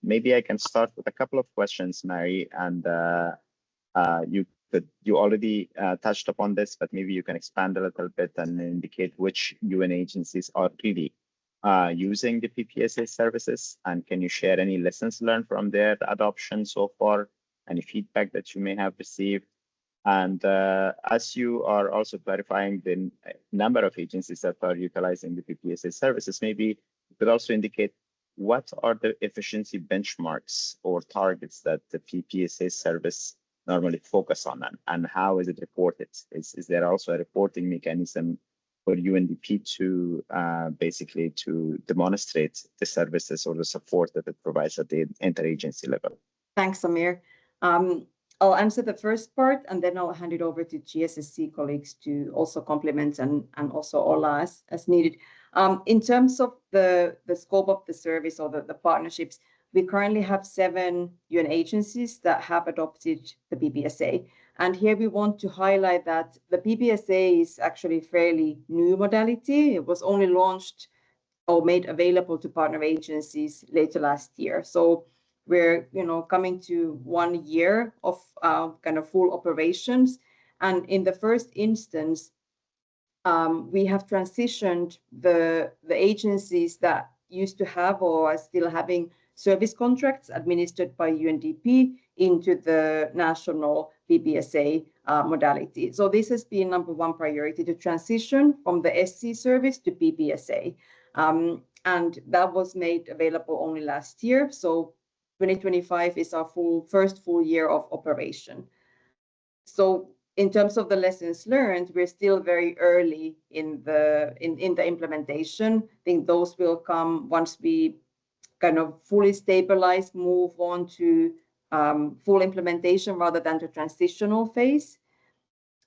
maybe I can start with a couple of questions, Mary, and you already touched upon this, but maybe you can expand a little bit and indicate which UN agencies are really using the PPSA services, and can you share any lessons learned from their adoption so far, any feedback that you may have received? And as you are also clarifying the number of agencies that are utilizing the PPSA services, maybe you could also indicate what are the efficiency benchmarks or targets that the PPSA service normally focus on, and how is it reported? Is there also a reporting mechanism for UNDP to basically to demonstrate the services or the support that it provides at the interagency level? Thanks, Amir. I'll answer the first part, and then I'll hand it over to GSSC colleagues to also complement and also Ola as needed. In terms of the scope of the service or the partnerships, we currently have 7 UN agencies that have adopted the PPSA. And here we want to highlight that the PPSA is actually fairly new modality. It was only launched or made available to partner agencies later last year. So we're coming to 1 year of kind of full operations. And in the first instance, we have transitioned the agencies that used to have or are still having service contracts administered by UNDP into the national PPSA modality. So this has been #1 priority, to transition from the SC service to PPSA. And that was made available only last year. So 2025 is our first full year of operation. So in terms of the lessons learned, we're still very early in the implementation. I think those will come once we kind of fully stabilize, move on to full implementation rather than the transitional phase.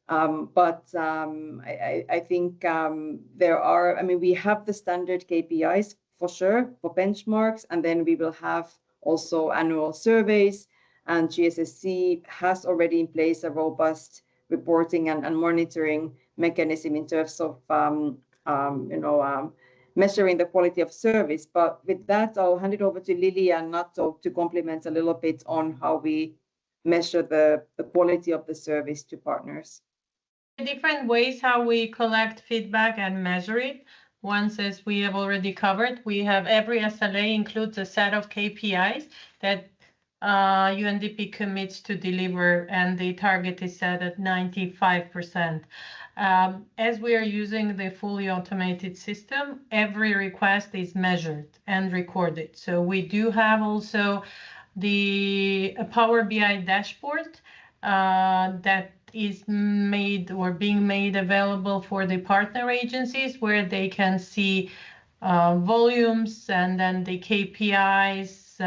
But I think there are, we have the standard KPIs for sure, for benchmarks, and then we will have also annual surveys, and GSSC has already in place a robust reporting and monitoring mechanism in terms of measuring the quality of service. But with that, I'll hand it over to Lili and Nato to complement a little bit on how we measure the quality of the service to partners. Different ways how we collect feedback and measure it. One, as we have already covered, we have every SLA includes a set of KPIs that UNDP commits to deliver, and the target is set at 95%. As we are using the fully automated system, every request is measured and recorded. So we do have also the Power BI dashboard that is made or being made available for the partner agencies, where they can see volumes and then the KPIs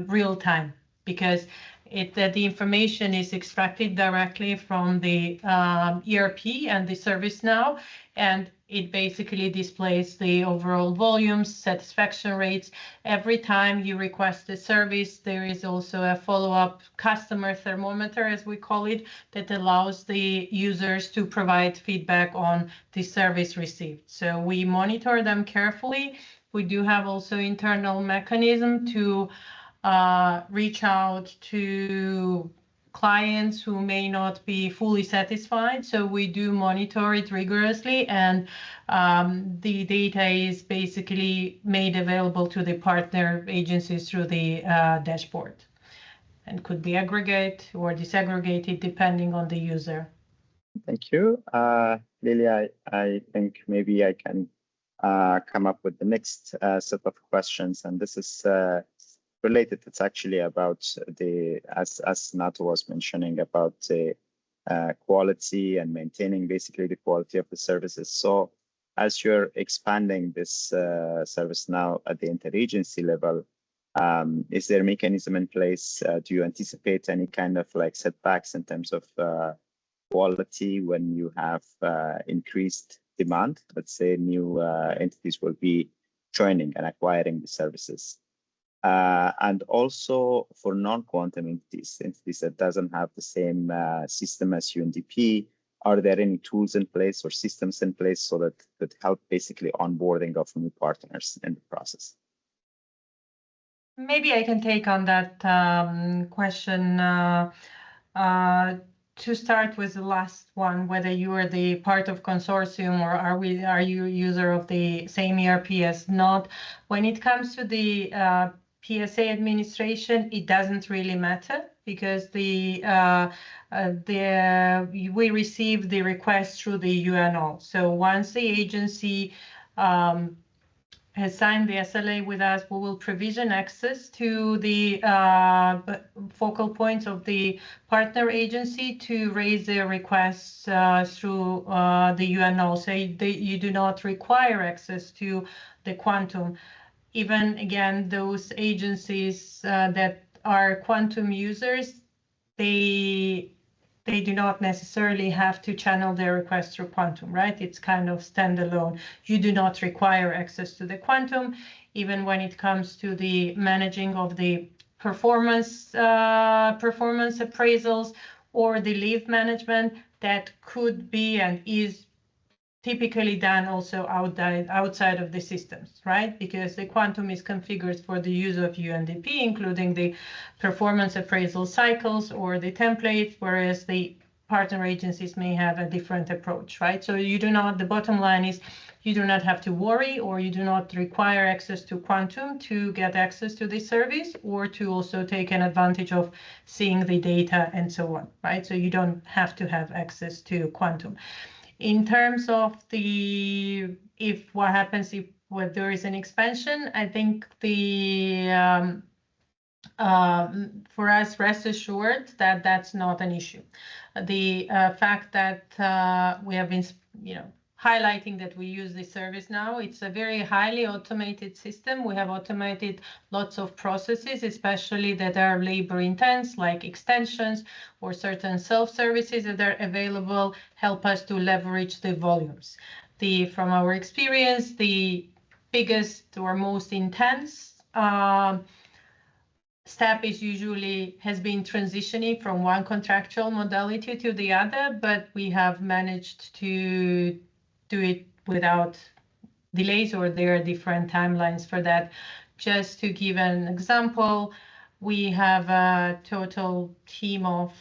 real time, because the information is extracted directly from the ERP and the ServiceNow, and it basically displays the overall volumes, satisfaction rates. Every time you request a service, there is also a follow-up customer thermometer, as we call it, that allows the users to provide feedback on the service received. So we monitor them carefully. We do have also internal mechanism to reach out to clients who may not be fully satisfied. So we do monitor it rigorously, and the data is basically made available to the partner agencies through the dashboard, and could be aggregate or disaggregated depending on the user. Thank you. Lili, I think maybe I can come up with the next set of questions, and this is related. It's actually about as Nato was mentioning, about the quality and maintaining basically the quality of the services. So as you're expanding this service now at the interagency level, is there a mechanism in place? Do you anticipate any kind of like setbacks in terms of quality when you have increased demand? Let's say new entities will be joining and acquiring the services. And also for non-quantum entities that doesn't have the same system as UNDP, are there any tools in place or systems in place so that could help basically onboarding of new partners in the process? Maybe I can take on that question. To start with the last one, whether you are the part of consortium or are you a user of the same ERP as not. When it comes to the PSA administration, it doesn't really matter because we receive the request through the UNO. So once the agency has signed the SLA with us, we will provision access to the focal points of the partner agency to raise their requests through the UNO. So you do not require access to the quantum. Even again, those agencies that are quantum users, they do not necessarily have to channel their request through quantum, right? It's kind of standalone. You do not require access to the quantum, even when it comes to the managing of the performance appraisals or the leave management. That could be and is typically done also outside of the systems, right? Because the quantum is configured for the use of UNDP, including the performance appraisal cycles or the templates, whereas the partner agencies may have a different approach, right? So you do not, the bottom line is you do not have to worry, or you do not require access to quantum to get access to this service, or to also take an advantage of seeing the data and so on, right? So you don't have to have access to quantum. In terms of what happens if there is an expansion, I think for us, rest assured that that's not an issue. The fact that we have been, highlighting that we use this service now, it's a very highly automated system. We have automated lots of processes, especially that are labor intense, like extensions or certain self-services that are available, help us to leverage the volumes. From our experience, the biggest or most intense step has been transitioning from one contractual modality to the other, but we have managed to do it without delays, or there are different timelines for that. Just to give an example, we have a total team of,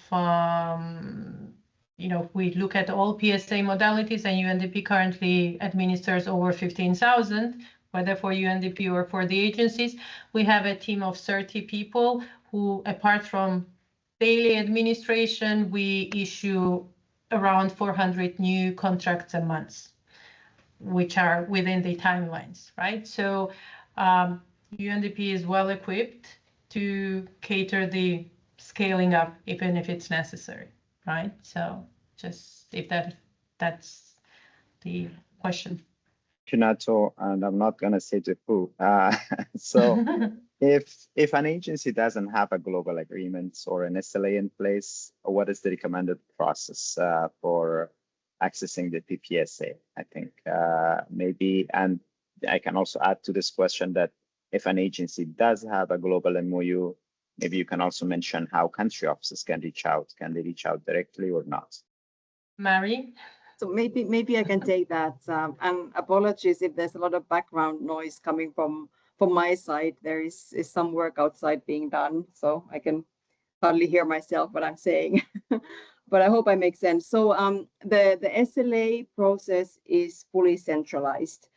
we look at all PSA modalities, and UNDP currently administers over 15,000, whether for UNDP or for the agencies. We have a team of 30 people who, apart from daily administration, we issue around 400 new contracts a month, which are within the timelines, right? So UNDP is well equipped to cater the scaling up, even if it's necessary, right? So just if that's the question. Renato, and I'm not going to say to who. So if an agency doesn't have a global agreement or an SLA in place, what is the recommended process for accessing the PPSA? I think maybe, and I can also add to this question that if an agency does have a global MOU, maybe you can also mention how country offices can reach out. Can they reach out directly or not? Mary? So maybe I can take that. And apologies if there's a lot of background noise coming from my side. There is some work outside being done, so I can hardly hear myself what I'm saying. But I hope I make sense. So the SLA process is fully centralized.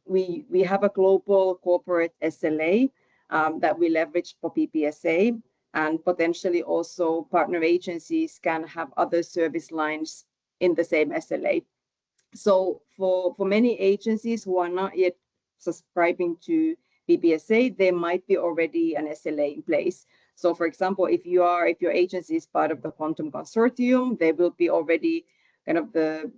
We have a global corporate SLA that we leverage for PPSA, and potentially also partner agencies can have other service lines in the same SLA. So for many agencies who are not yet subscribing to PPSA, there might be already an SLA in place. So for example, if your agency is part of the quantum consortium, there will be already kind of the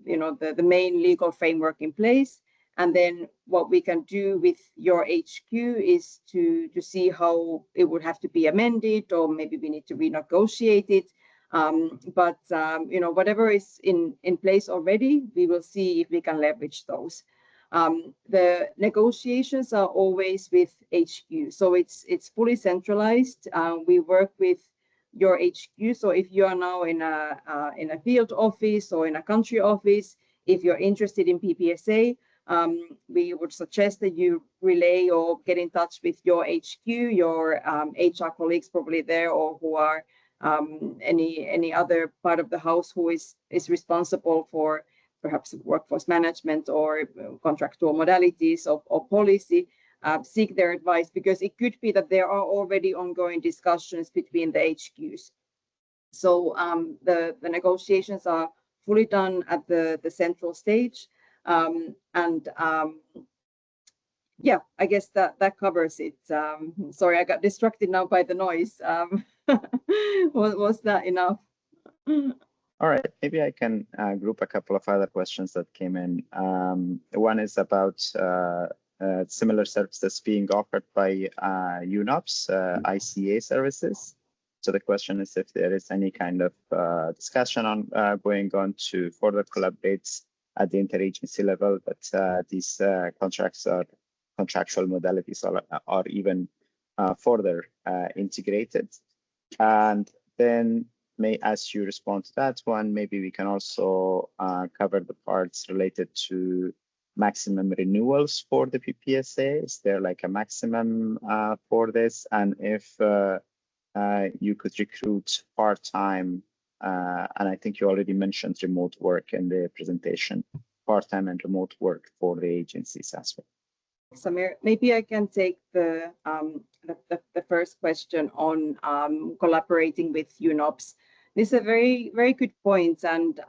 main legal framework in place. And then what we can do with your HQ is to see how it would have to be amended, or maybe we need to renegotiate it. But whatever is in place already, we will see if we can leverage those. The negotiations are always with HQ, so it's fully centralized. We work with your HQ. So if you are now in a field office or in a country office, if you're interested in PPSA, we would suggest that you relay or get in touch with your HQ, your HR colleagues probably there, or who are any other part of the house who is responsible for perhaps workforce management or contractual modalities or policy. Seek their advice, because it could be that there are already ongoing discussions between the HQs. So the negotiations are fully done at the central stage, yeah, I guess that covers it. Sorry, I got distracted now by the noise. Was that enough? All right, maybe I can group a couple of other questions that came in. One is about similar services being offered by UNOPS, ICA services. So the question is if there is any kind of discussion on going on to further collaborate at the interagency level, but these contracts or contractual modalities are even further integrated. And then as you respond to that one, maybe we can also cover the parts related to maximum renewals for the PPSA. Is there like a maximum for this? And if you could recruit part-time, and I think you already mentioned remote work in the presentation, part-time and remote work for the agencies as well. Samir, maybe I can take the first question on collaborating with UNOPS. This is a very, very good point. And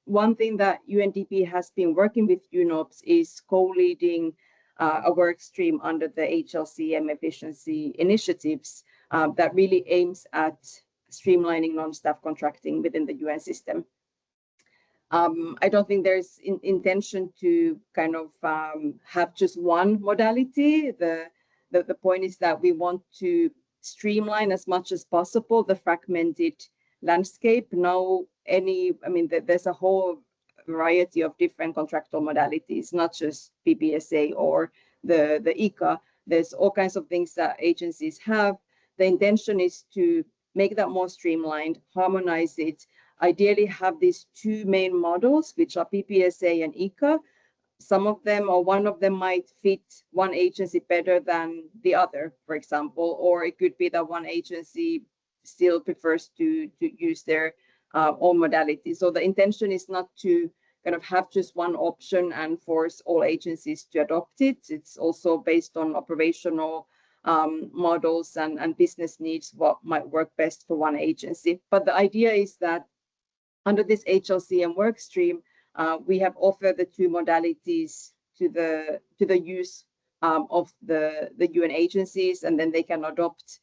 one thing that UNDP has been working with UNOPS is co-leading a work stream under the HLCM efficiency initiatives that really aims at streamlining non-staff contracting within the UN system. I don't think there's intention to kind of have just one modality. The point is that we want to streamline as much as possible the fragmented landscape. There's a whole variety of different contractual modalities, not just PPSA or the ICA. There's all kinds of things that agencies have. The intention is to make that more streamlined, harmonize it, ideally have these two main models, which are PPSA and ICA. Some of them or one of them might fit one agency better than the other, for example, or it could be that one agency still prefers to use their own modality. So the intention is not to kind of have just one option and force all agencies to adopt it. It's also based on operational models and business needs, what might work best for one agency. But the idea is that under this HLCM work stream, we have offered the two modalities to the use of the UN agencies, and then they can adopt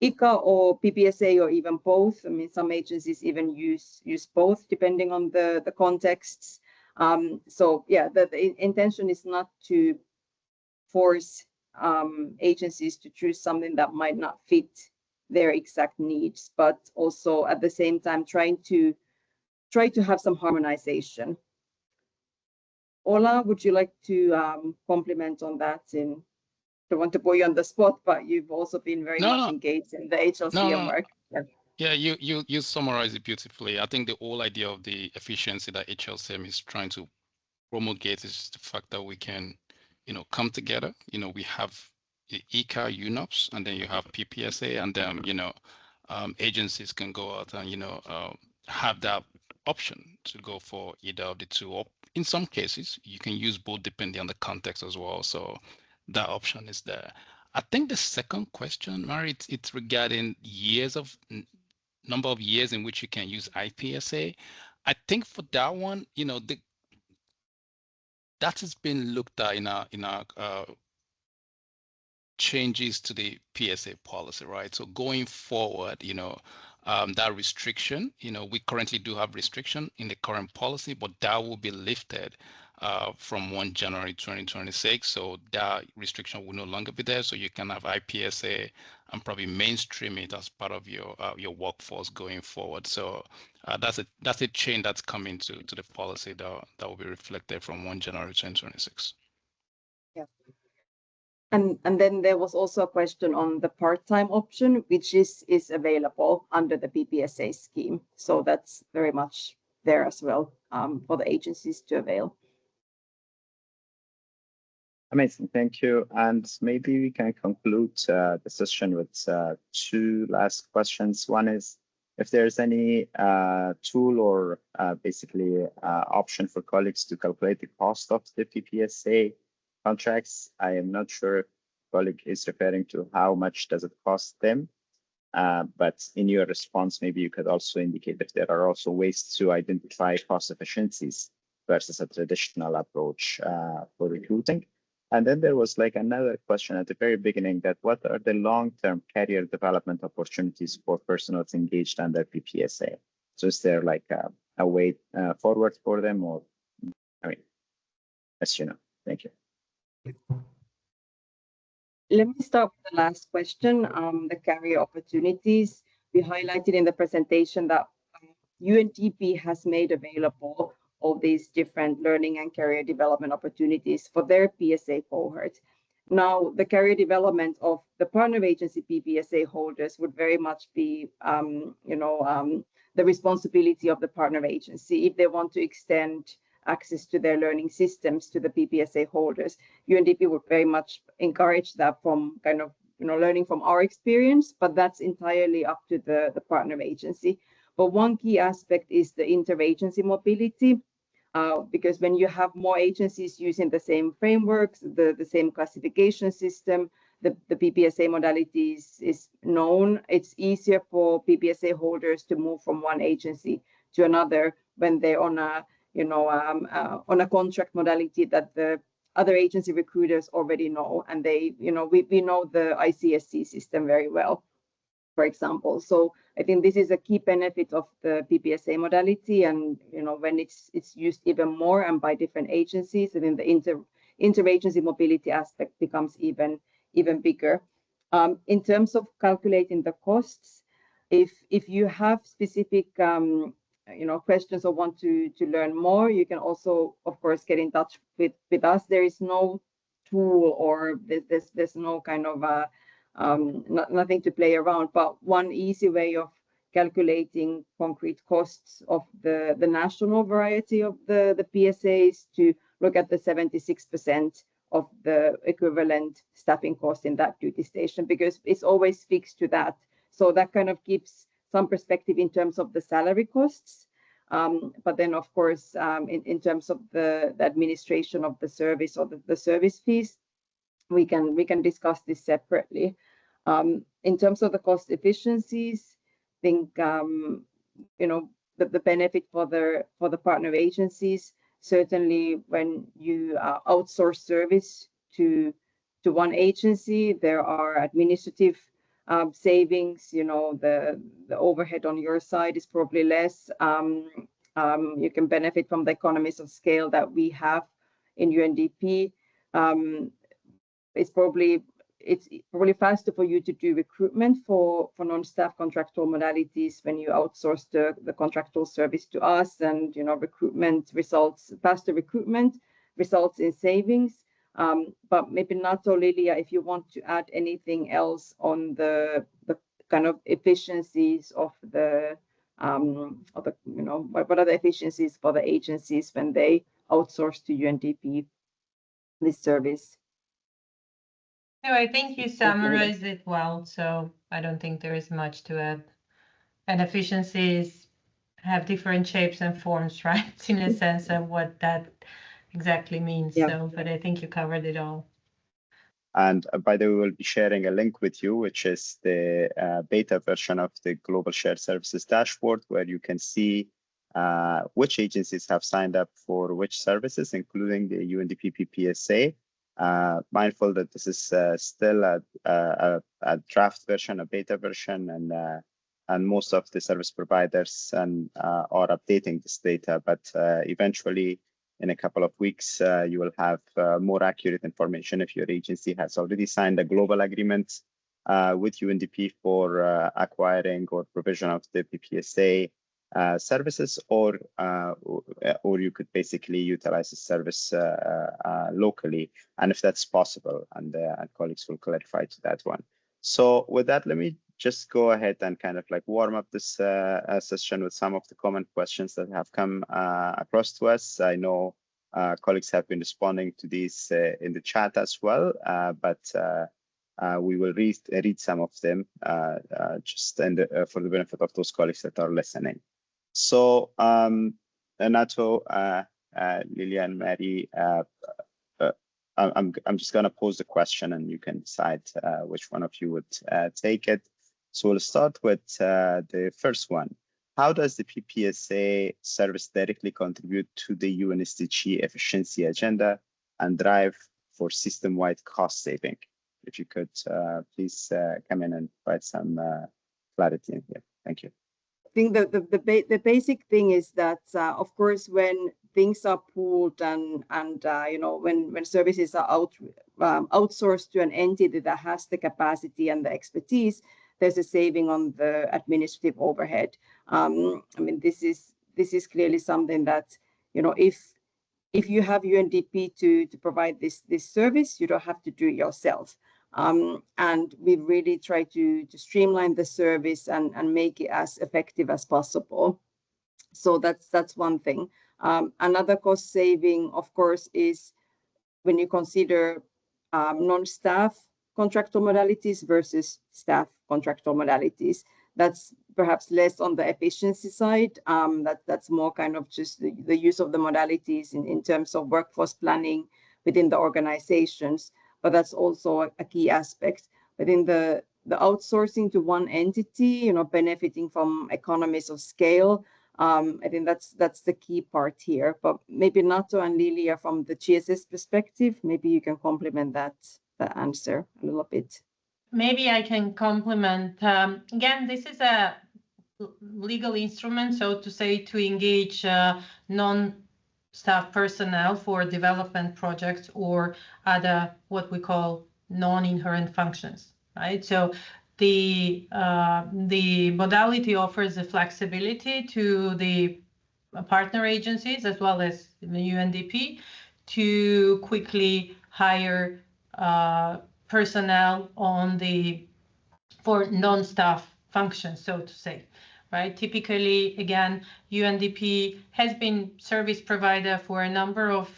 ICA or PPSA or even both. I mean, some agencies even use both depending on the contexts. So yeah, the intention is not to force agencies to choose something that might not fit their exact needs, but also at the same time try to have some harmonization. Ola, would you like to compliment on that? Don't want to put you on the spot, but you've also been very much engaged in the HLCM work. Yeah, you summarize it beautifully. I think the whole idea of the efficiency that HLCM is trying to promulgate is the fact that we can, come together. We have the ICA, UNOPS, and then you have PPSA, and then agencies can go out and have that option to go for either of the two, or in some cases you can use both depending on the context as well. So that option is there. I think the second question, Mary, it's regarding number of years in which you can use IPSA. I think for that one, that has been looked at in our changes to the PSA policy, right? So going forward, that restriction, we currently do have restriction in the current policy, but that will be lifted from 1 January 2026. So that restriction will no longer be there. So you can have IPSA and probably mainstream it as part of your workforce going forward. So that's a change that's coming to the policy that will be reflected from 1 January 2026. Yeah. And then there was also a question on the part-time option, which is available under the PPSA scheme. So that's very much there as well for the agencies to avail. Amazing, thank you. And maybe we can conclude the session with two last questions. One is, if there's any tool or basically option for colleagues to calculate the cost of the PPSA contracts. I am not sure if colleague is referring to how much does it cost them, but in your response, maybe you could also indicate if there are also ways to identify cost efficiencies versus a traditional approach for recruiting. And then there was like another question at the very beginning, that what are the long-term career development opportunities for personnel engaged under PPSA? So is there like a way forward for them, or, I mean, as you know, thank you. Let me start with the last question, the career opportunities. We highlighted in the presentation that UNDP has made available all these different learning and career development opportunities for their PSA cohort. Now, the career development of the partner agency PPSA holders would very much be, the responsibility of the partner agency. If they want to extend access to their learning systems to the PPSA holders, UNDP would very much encourage that from kind of, learning from our experience, but that's entirely up to the partner agency. But one key aspect is the interagency mobility, because when you have more agencies using the same frameworks, the same classification system, the PPSA modalities is known. It's easier for PPSA holders to move from one agency to another when they're on a on a contract modality that the other agency recruiters already know, and they, we know the ICSC system very well, for example. So I think this is a key benefit of the PPSA modality, and when it's used even more and by different agencies, and then the interagency mobility aspect becomes even bigger. In terms of calculating the costs, if you have specific questions or want to learn more, you can also, of course, get in touch with us. There is no tool, or there's no kind of nothing to play around, but one easy way of calculating concrete costs of the national variety of the PSA is to look at the 76% of the equivalent staffing cost in that duty station, because it's always fixed to that. So that kind of gives some perspective in terms of the salary costs. But then, of course, in terms of the administration of the service or the service fees, we can discuss this separately. In terms of the cost efficiencies, I think the benefit for the partner agencies, certainly when you outsource service to one agency, there are administrative savings. The overhead on your side is probably less. You can benefit from the economies of scale that we have in UNDP. It's probably faster for you to do recruitment for non-staff contractual modalities when you outsource the contractual service to us, and faster recruitment results in savings. But maybe Nato, Lilia, if you want to add anything else on the kind of efficiencies of what are the efficiencies for the agencies when they outsource to UNDP this service? No, I think you summarized it well, so I don't think there is much to add. And efficiencies have different shapes and forms, right? In a sense of what that exactly means. Yeah. So, but I think you covered it all. And by the way, we'll be sharing a link with you, which is the beta version of the Global Shared Services dashboard, where you can see which agencies have signed up for which services, including the UNDP PPSA. Mindful that this is still a draft version, a beta version, and most of the service providers are updating this data, but eventually in a couple of weeks, you will have more accurate information if your agency has already signed a global agreement with UNDP for acquiring or provision of the PPSA services, or you could basically utilize the service locally, and if that's possible, and colleagues will clarify to that one. So with that, let me just go ahead and kind of like warm up this session with some of the common questions that have come across to us. I know colleagues have been responding to these in the chat as well, but we will read some of them just for the benefit of those colleagues that are listening. So, Nato, Lilia, and Mary, I'm just going to pose the question, and you can decide which one of you would take it. So we'll start with the first one. How does the PPSA service directly contribute to the UNSDG efficiency agenda and drive for system-wide cost saving? If you could please come in and provide some clarity in here. Thank you. I think the basic thing is that, of course, when things are pooled and you know, when services are outsourced to an entity that has the capacity and the expertise, there's a saving on the administrative overhead. I mean, this is clearly something that, you know, if you have UNDP to provide this service, you don't have to do it yourself. And we really try to streamline the service and make it as effective as possible. So that's one thing. Another cost saving, of course, is when you consider non-staff contractual modalities versus staff contractual modalities. That's perhaps less on the efficiency side. That's more kind of just the use of the modalities in terms of workforce planning within the organizations. But that's also a key aspect. Within the outsourcing to one entity, you know, benefiting from economies of scale, I think that's the key part here. But maybe Nato and Lilia, from the GSS perspective, maybe you can complement that answer a little bit. Maybe I can complement. Again, this is a legal instrument, so to say, to engage non-staff personnel for development projects or other what we call non-inherent functions, right? So the modality offers the flexibility to the partner agencies as well as the UNDP to quickly hire personnel for non-staff functions, so to say, right? Typically, again, UNDP has been service provider for a number of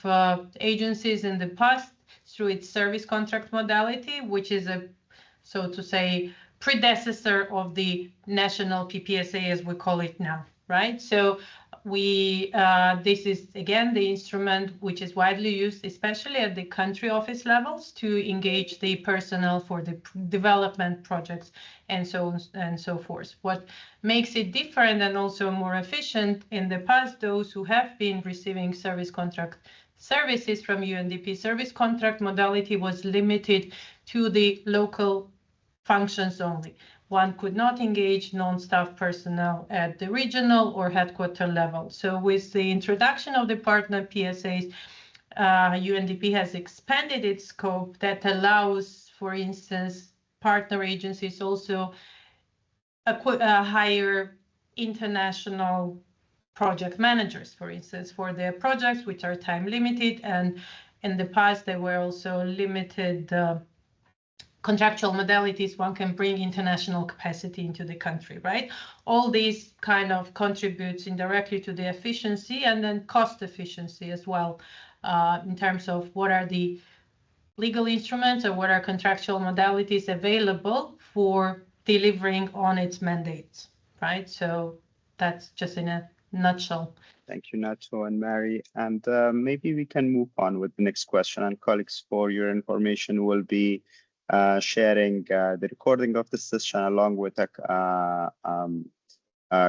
agencies in the past through its service contract modality, which is a, so to say, predecessor of the national PPSA as we call it now, right? So this is again the instrument which is widely used, especially at the country office levels, to engage the personnel for the development projects and so on and so forth. What makes it different and also more efficient, in the past, those who have been receiving service contract services from UNDP service contract modality was limited to the local functions only. One could not engage non-staff personnel at the regional or headquarter level. So with the introduction of the partner PSAs, UNDP has expanded its scope that allows, for instance, partner agencies also hire international project managers, for instance, for their projects which are time limited, and in the past they were also limited contractual modalities. One can bring international capacity into the country, right? All these kind of contributes indirectly to the efficiency and then cost efficiency as well, in terms of what are the legal instruments or what are contractual modalities available for delivering on its mandates, right? So that's just in a nutshell. Thank you, Nato and Mary. And maybe we can move on with the next question. And colleagues, for your information, will be sharing the recording of the session along with a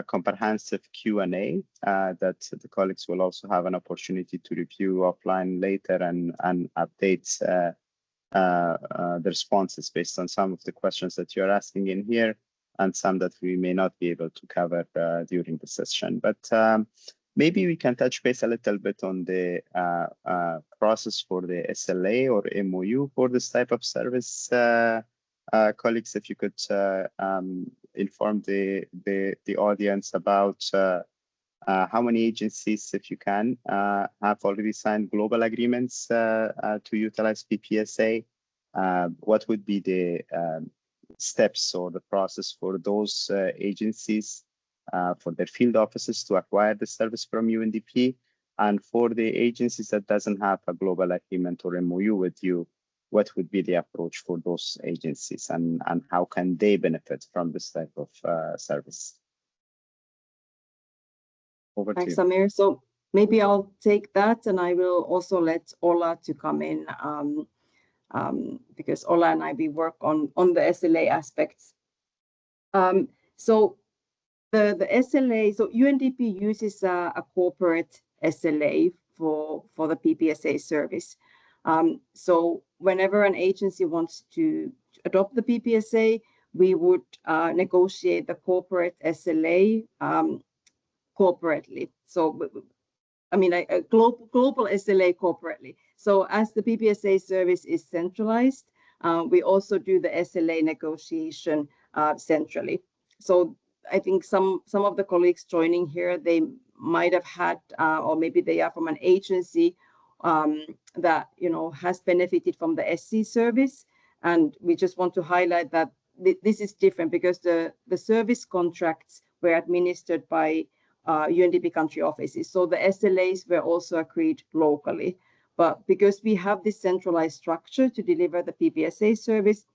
comprehensive Q&A that the colleagues will also have an opportunity to review offline later and update the responses based on some of the questions that you're asking in here and some that we may not be able to cover during the session. But maybe we can touch base a little bit on the process for the SLA or MOU for this type of service. Colleagues, if you could inform the audience about how many agencies, if you can, have already signed global agreements to utilize PPSA. What would be the steps or the process for those agencies for their field offices to acquire the service from UNDP? And for the agencies that doesn't have a global agreement or MOU with you, what would be the approach for those agencies, and how can they benefit from this type of service? Over Thanks, to you. Samir. So maybe I'll take that, and I will also let Ola to come in because Ola and I, we work on the SLA aspects. So the SLA, so UNDP uses a corporate SLA for the PPSA service. So whenever an agency wants to adopt the PPSA, we would negotiate the corporate SLA corporately. So I mean, a global SLA corporately. So as the PPSA service is centralized, we also do the SLA negotiation centrally. So I think some of the colleagues joining here, they might have had, or maybe they are from an agency that has benefited from the SC service, and we just want to highlight that this is different because the service contracts were administered by UNDP country offices. So the SLAs were also agreed locally. But because we have this centralized structure to deliver the PPSA service,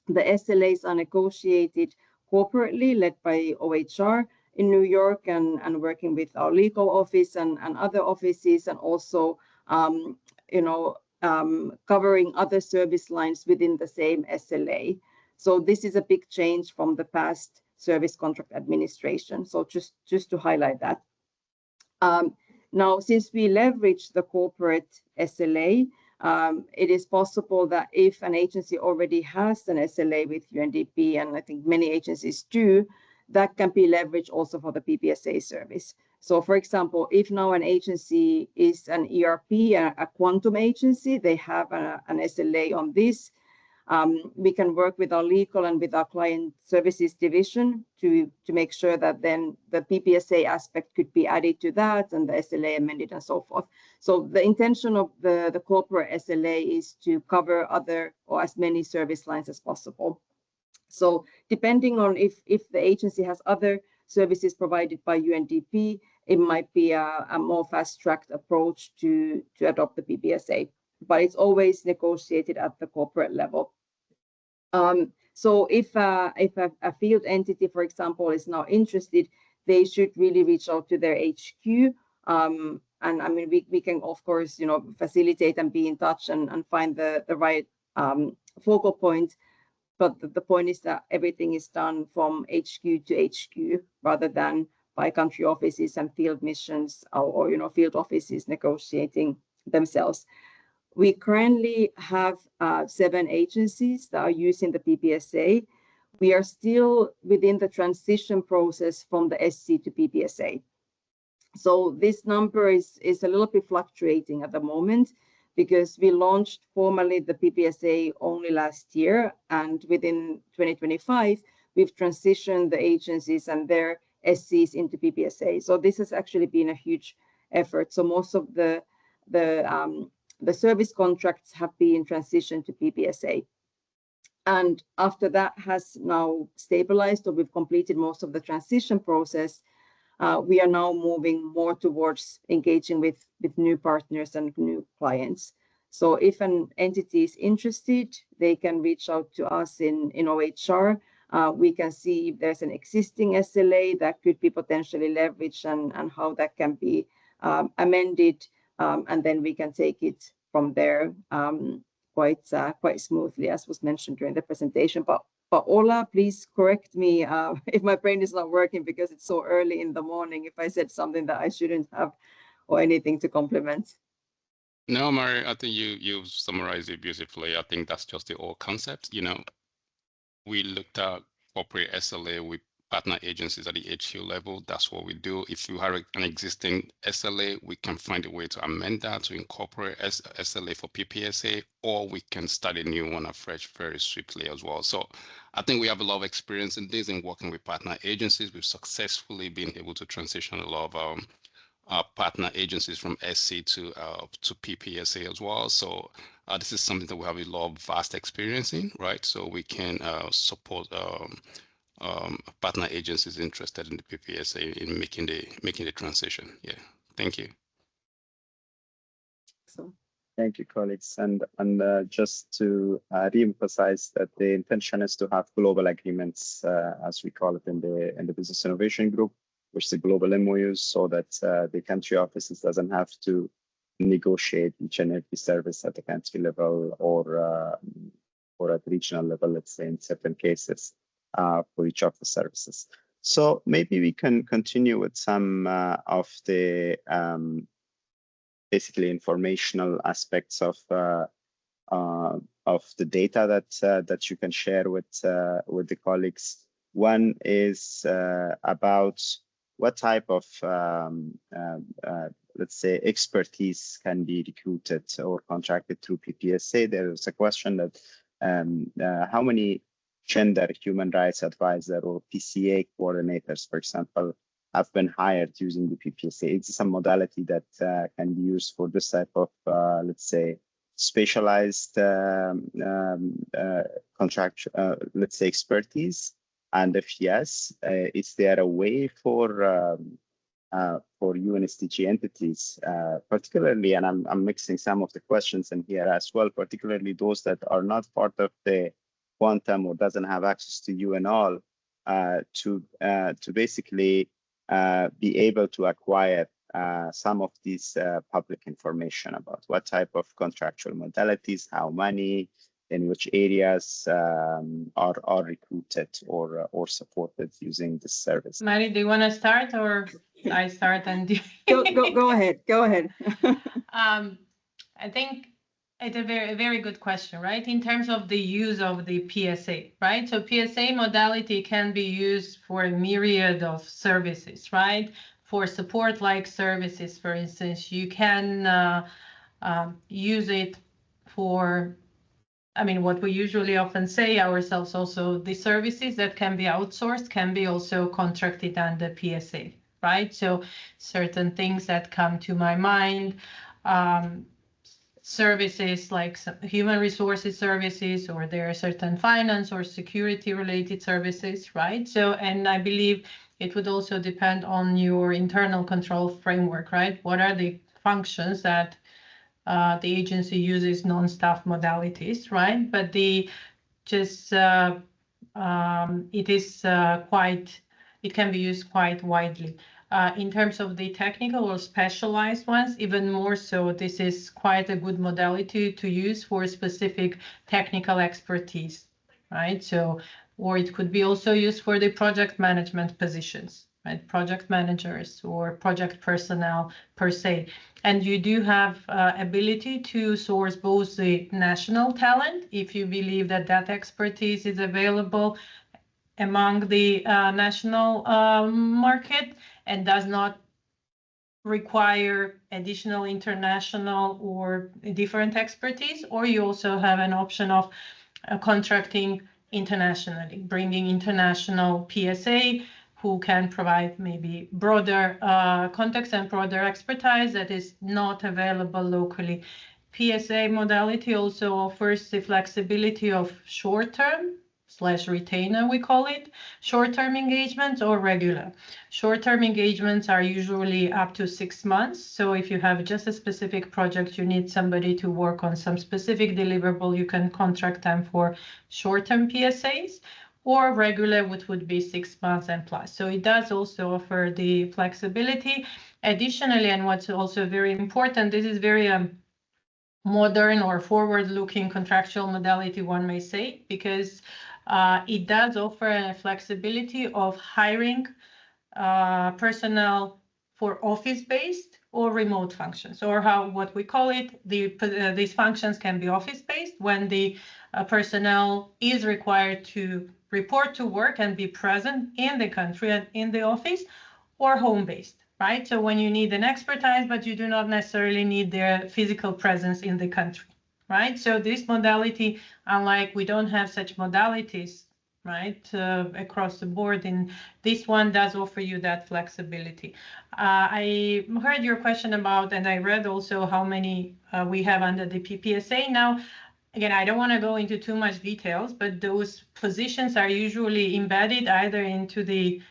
the SLAs are negotiated corporately, led by OHR in New York and working with our legal office and other offices, and also covering other service lines within the same SLA. So this is a big change from the past service contract administration. So just to highlight that. Now, since we leverage the corporate SLA, it is possible that if an agency already has an SLA with UNDP, and I think many agencies do, that can be leveraged also for the PPSA service. So for example, if now an agency is an ERP, a quantum agency, they have an SLA on this, we can work with our legal and with our client services division to make sure that then the PPSA aspect could be added to that and the SLA amended and so forth. So the intention of the corporate SLA is to cover other or as many service lines as possible. So depending on if the agency has other services provided by UNDP, it might be a more fast-tracked approach to adopt the PPSA, but it's always negotiated at the corporate level. So if a field entity, for example, is now interested, they should really reach out to their HQ. And I mean, we can, of course, facilitate and be in touch and find the right focal point. But the point is that everything is done from HQ to HQ rather than by country offices and field missions or field offices negotiating themselves. We currently have 7 agencies that are using the PPSA. We are still within the transition process from the SC to PPSA. So this number is a little bit fluctuating at the moment because we launched formally the PPSA only last year, and within 2025, we've transitioned the agencies and their SCs into PPSA. So this has actually been a huge effort. So most of the service contracts have been transitioned to PPSA. And after that has now stabilized, or we've completed most of the transition process, we are now moving more towards engaging with new partners and new clients. So if an entity is interested, they can reach out to us in OHR. We can see if there's an existing SLA that could be potentially leveraged and how that can be amended. And then we can take it from there quite smoothly, as was mentioned during the presentation. But Ola, please correct me if my brain is not working because it's so early in the morning, if I said something that I shouldn't have or anything to complement. No, Mari, I think you summarized it beautifully. I think that's just the old concept. We looked at corporate SLA with partner agencies at the HQ level. That's what we do. If you have an existing SLA, we can find a way to amend that to incorporate SLA for PPSA, or we can start a new one afresh very swiftly as well. So I think we have a lot of experience in this in working with partner agencies. We've successfully been able to transition a lot of our partner agencies from SC to PPSA as well. So this is something that we have a lot of vast experience in, right? So we can support partner agencies interested in the PPSA in making the transition. Yeah, thank you. Thank you, colleagues. And just to re-emphasize that the intention is to have global agreements, as we call it in the Business Innovation Group, which is the global MOUs, so that the country offices doesn't have to negotiate each and every service at the country level or at regional level, let's say in certain cases, for each of the services. So maybe we can continue with some of the basically informational aspects of the data that you can share with the colleagues. One is about what type of let's say expertise can be recruited or contracted through PPSA. There is a question that how many gender human rights advisor or PCA coordinators, for example, have been hired using the PPSA. It's some modality that can be used for this type of, let's say, specialized contract, let's say, expertise. And if yes, is there a way for UNSDG entities, particularly, and I'm mixing some of the questions in here as well, particularly those that are not part of the quantum or doesn't have access to UNOL, to basically be able to acquire some of these public information about what type of contractual modalities, how many, in which areas are recruited or supported using this service. Mari, do you want to start or I start and go ahead. Go ahead. I think it's a very good question, right? In terms of the use of the PSA, right? So PSA modality can be used for a myriad of services, right? For support-like services, for instance, you can use it for, I mean, what we usually often say ourselves also, the services that can be outsourced can be also contracted under PSA, right? So certain things that come to my mind, services like human resources services, or there are certain finance or security related services, right? So, and I believe it would also depend on your internal control framework, right? What are the functions that the agency uses non-staff modalities, right? But it can be used quite widely. In terms of the technical or specialized ones, even more so, this is quite a good modality to use for specific technical expertise, right? So, or it could be also used for the project management positions, right? Project managers or project personnel per se. And you do have ability to source both the national talent, if you believe that that expertise is available among the national market and does not require additional international or different expertise, or you also have an option of contracting internationally, bringing international PSA who can provide maybe broader context and broader expertise that is not available locally. PSA modality also offers the flexibility of short-term / retainer, we call it, short-term engagements or regular. Short-term engagements are usually up to 6 months. So if you have just a specific project, you need somebody to work on some specific deliverable, you can contract them for short-term PSAs, or regular, which would be 6 months and plus. So it does also offer the flexibility. Additionally, and what's also very important, this is very modern or forward-looking contractual modality, one may say, because it does offer a flexibility of hiring personnel for office-based or remote functions, or what we call it, these functions can be office-based when the personnel is required to report to work and be present in the country and in the office, or home-based, right? So when you need an expertise, but you do not necessarily need their physical presence in the country, right? So this modality, unlike we don't have such modalities, right, across the board, and this one does offer you that flexibility. I heard your question about, and I read also how many we have under the PPSA. Now, again, I don't want to go into too much details, but those positions are usually embedded either into the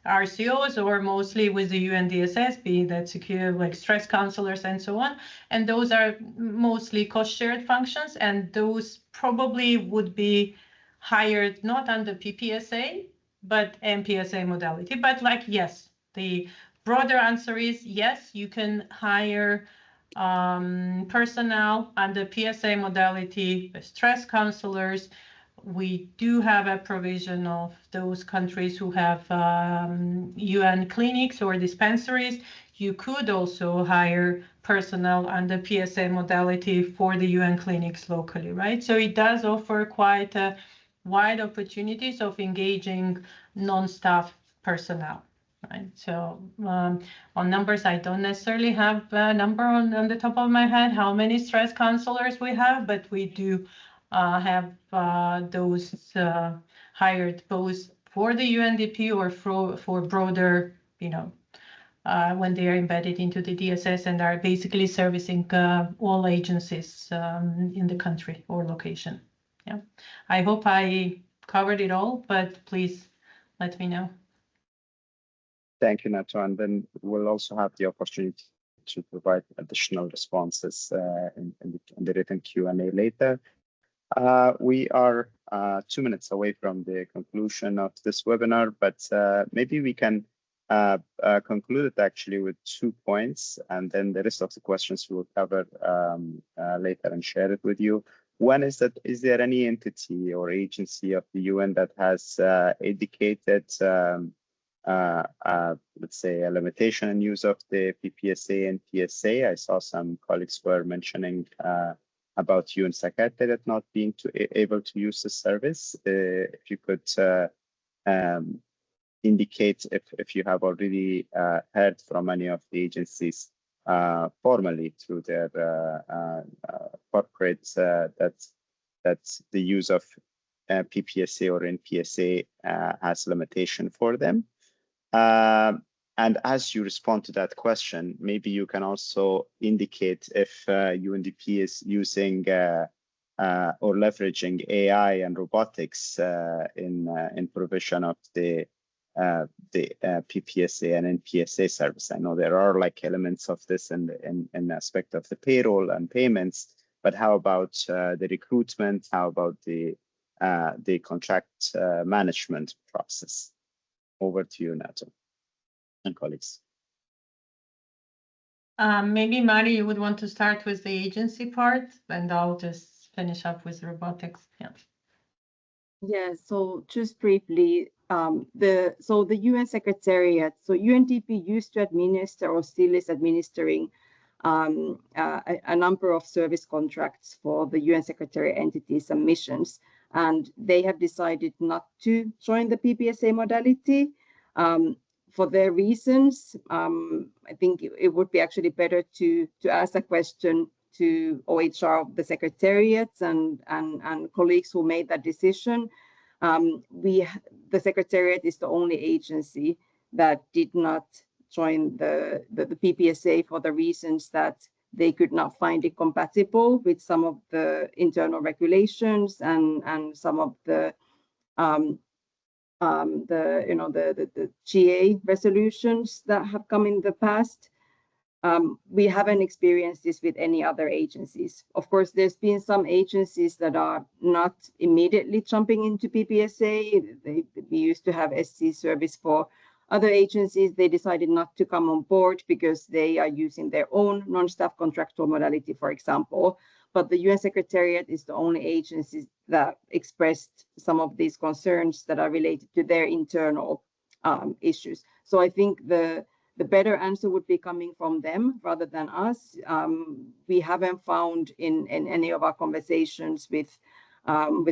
RCOs or mostly with the UNDSS, be that secure, like stress counselors and so on. And those are mostly cost-shared functions, and those probably would be hired not under PPSA, but MPSA modality. But like, yes, the broader answer is yes, you can hire personnel under PSA modality, stress counselors. We do have a provision of those countries who have UN clinics or dispensaries. You could also hire personnel under PSA modality for the UN clinics locally, right? So it does offer quite a wide opportunities of engaging non-staff personnel. Right. So on numbers, I don't necessarily have a number on the top of my head how many stress counselors we have, but we do have those hired both for the UNDP or for broader, you know, when they are embedded into the DSS and are basically servicing all agencies in the country or location. Yeah, I hope I covered it all, but please let me know. Thank you, Nato. And then we'll also have the opportunity to provide additional responses in the written Q&A later. We are 2 minutes away from the conclusion of this webinar, but maybe we can conclude it actually with 2 points, and then the rest of the questions we will cover later and share it with you. One is that, is there any entity or agency of the UN that has indicated let's say a limitation in use of the PPSA and PSA? I saw some colleagues were mentioning about UN Secretariat not being able to use the service. If you could indicate if you have already heard from any of the agencies formally through their corporates that the use of PPSA or NPSA has limitation for them. And as you respond to that question, maybe you can also indicate if UNDP is using or leveraging AI and robotics in provision of the PPSA and NPSA service. I know there are like elements of this in the aspect of the payroll and payments, but how about the recruitment? How about the contract management process? Over to you, Nato and colleagues. Maybe Mari, you would want to start with the agency part, and I'll just finish up with robotics. Yeah. Yeah. So just briefly, the UN Secretariat. So UNDP used to administer or still is administering a number of service contracts for the UN Secretariat entities and missions, and they have decided not to join the PPSA modality. For their reasons, I think it would be actually better to ask a question to OHR, the secretariats and colleagues who made that decision. The secretariat is the only agency that did not join the PPSA for the reasons that they could not find it compatible with some of the internal regulations and some of the GA resolutions that have come in the past. We haven't experienced this with any other agencies. Of course, there's been some agencies that are not immediately jumping into PPSA. We used to have SC service for other agencies. They decided not to come on board because they are using their own non-staff contractual modality, for example. But the UN Secretariat is the only agency that expressed some of these concerns that are related to their internal issues. So I think the better answer would be coming from them rather than us. We haven't found in any of our conversations with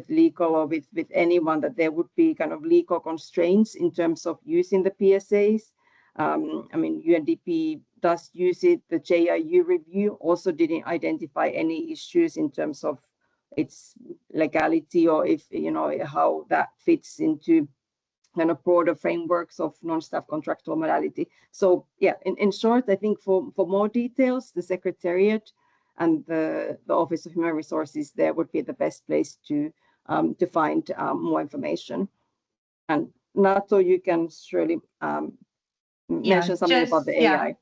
legal or with anyone that there would be kind of legal constraints in terms of using the PSAs. I mean, UNDP does use it. The JIU review also didn't identify any issues in terms of its legality or if, you know, how that fits into kind of broader frameworks of non-staff contractual modality. So yeah, in short, I think for more details, the Secretariat and the Office of Human Resources there would be the best place to find more information. And Nato, you can surely mention something about the AI.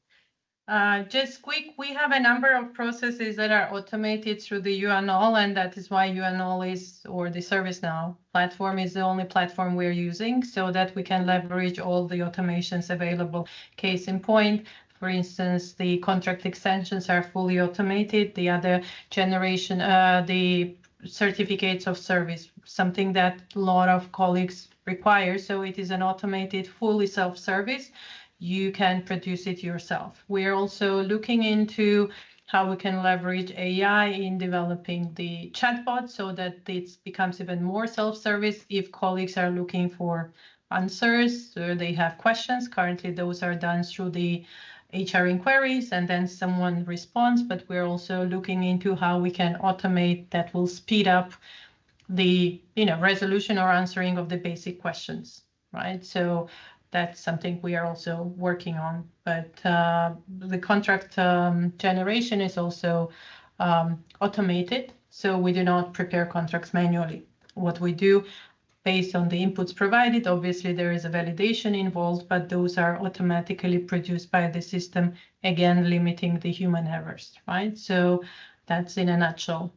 Just quick, we have a number of processes that are automated through the UNL, and that is why UNL is, or the ServiceNow platform is the only platform we're using, so that we can leverage all the automations available. Case in point, for instance, the contract extensions are fully automated. The other generation, the certificates of service, something that a lot of colleagues require. So it is an automated, fully self-service. You can produce it yourself. We're also looking into how we can leverage AI in developing the chatbot so that it becomes even more self-service if colleagues are looking for answers or they have questions. Currently, those are done through the HR inquiries and then someone responds, but we're also looking into how we can automate that will speed up the resolution or answering of the basic questions, right? So that's something we are also working on. But the contract generation is also automated, so we do not prepare contracts manually. What we do, based on the inputs provided, obviously there is a validation involved, but those are automatically produced by the system, again limiting the human errors, right? So that's in a nutshell